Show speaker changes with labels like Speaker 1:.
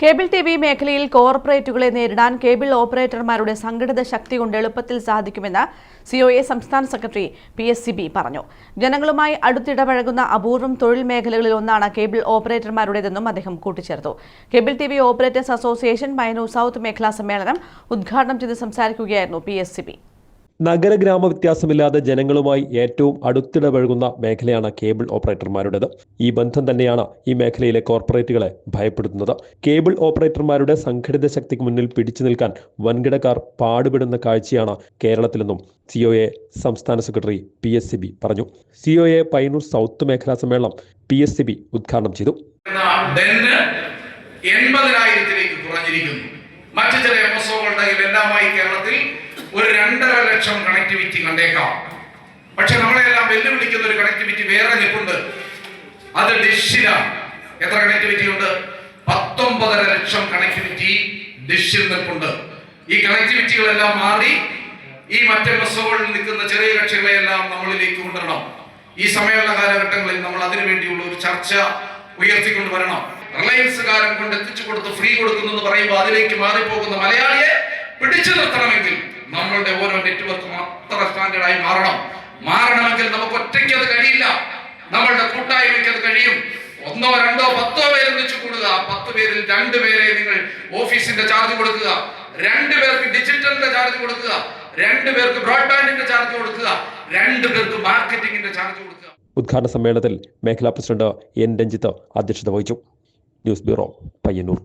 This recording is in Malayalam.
Speaker 1: കേബിൾ ടി വി മേഖലയിൽ കോർപ്പറേറ്റുകളെ നേരിടാൻ കേബിൾ ഓപ്പറേറ്റർമാരുടെ സംഘടിത ശക്തി കൊണ്ട് എളുപ്പത്തിൽ സാധിക്കുമെന്ന് സിഒഎ സംസ്ഥാന സെക്രട്ടറി PSCB പറഞ്ഞു. ജനങ്ങളുമായി അടുത്തിടപഴകുന്ന അപൂർവം തൊഴിൽ മേഖലകളിൽ ഒന്നാണ് കേബിൾ ഓപ്പറേറ്റർമാരുടേതെന്നും അദ്ദേഹം കൂട്ടിച്ചേർത്തു. Cable T V operators association Payyanur south മേഖലാ സമ്മേളനം ഉദ്ഘാടനം ചെയ്ത് സംസാരിക്കുകയായിരുന്നു PSCB.
Speaker 2: നഗരഗ്രാമ വ്യത്യാസമില്ലാതെ ജനങ്ങളുമായി ഏറ്റവും അടുത്തിടപഴകുന്ന മേഖലയാണ് കേബിൾ ഓപ്പറേറ്റർമാരുടേത്. ഈ ബന്ധം തന്നെയാണ് ഈ മേഖലയിലെ കോർപ്പറേറ്റുകളെ ഭയപ്പെടുത്തുന്നത്. കേബിൾ ഓപ്പറേറ്റർമാരുടെ സംഘടിത ശക്തിക്ക് മുന്നിൽ പിടിച്ചു നിൽക്കാൻ വൻകിടക്കാർ പാടുപെടുന്ന കാഴ്ചയാണ് കേരളത്തിലെന്നും സിഒഎ സംസ്ഥാന സെക്രട്ടറി PSCB പറഞ്ഞു. സിഒഎ പയ്യന്നൂർ സൗത്ത് മേഖലാ സമ്മേളനം PSCB ഉദ്ഘാടനം ചെയ്തു.
Speaker 3: 80,000-ലേക്ക് കുറഞ്ഞിരിക്കുന്നു. മറ്റു ചില MSOകളുടെ എല്ലാമായി കേരളത്തിൽ ഒരു 2.5 ലക്ഷം കണക്ടിവിറ്റി കണ്ടേക്കാം. പക്ഷെ നമ്മളെല്ലാം വെല്ലുവിളിക്കുന്ന ഒരു കണക്ടിവിറ്റി വേറെ നിൽപ്പുണ്ട്. അത് ഡിഷിലാണ്. എത്ര കണക്ടിവിറ്റി ഉണ്ട്? 19.5 ലക്ഷം കണക്ടിവിറ്റി ഡിഷിൽ നിൽപ്പുണ്ട്. ഈ കണക്ടിവിറ്റികളെല്ലാം മാറി ഈ മറ്റ് MSOകളിൽ നിൽക്കുന്ന ചെറിയ കക്ഷികളെയെല്ലാം നമ്മളിലേക്ക് കൊണ്ടുവരണം. ഈ സമയമുള്ള കാലഘട്ടങ്ങളിൽ നമ്മൾ അതിനുവേണ്ടിയുള്ള ഒരു ചർച്ച ഉയർത്തിക്കൊണ്ട് വരണം. റിലയൻസുകാരൻ കൊണ്ട് എത്തിച്ചു കൊടുത്ത് ഫ്രീ കൊടുക്കുന്നു എന്ന് പറയുമ്പോൾ അതിലേക്ക് മാറിപ്പോകുന്ന മലയാളിയെ പിടിച്ചു നിർത്തണമെങ്കിൽ നമ്മളുടെ ഓരോ നെറ്റ്വർക്കും അത്ര സ്റ്റാൻഡേർഡായി മാറണമെങ്കിൽ നമുക്ക് ഒറ്റയ്ക്ക് അത് കഴിയില്ല. നമ്മളുടെ കൂട്ടായ്മയ്ക്ക് അത് കഴിയും. 1, 2, 10 പേര് ഒന്നിച്ചു കൂടുക. 10 പേരിൽ 2 പേരെ നിങ്ങൾ ഓഫീസിന്റെ ചാർജ് കൊടുക്കുക, 2 പേർക്ക് ഡിജിറ്റലിന്റെ ചാർജ് കൊടുക്കുക, 2 പേർക്ക് ബ്രോഡ്ബാൻഡിന്റെ ചാർജ് കൊടുക്കുക, 2 പേർക്ക് മാർക്കറ്റിംഗിന്റെ ചാർജ് കൊടുക്കുക.
Speaker 2: ഉദ്ഘാടന സമ്മേളനത്തിൽ മേഖലാ പ്രസിഡന്റ് N. രഞ്ജിത്ത് അധ്യക്ഷത വഹിച്ചു. News bureau, Payyanur.